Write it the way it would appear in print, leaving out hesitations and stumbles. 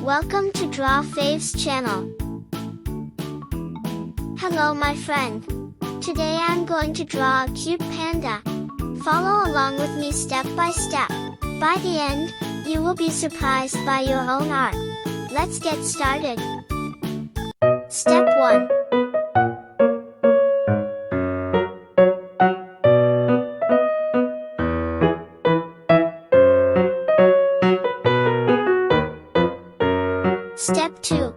Welcome to Draw Faves channel. Hello my friend. Today I'm going to draw a cute panda. Follow along with me step by step. By the end, you will be surprised by your own art. Let's get started. Step 1. Step 2.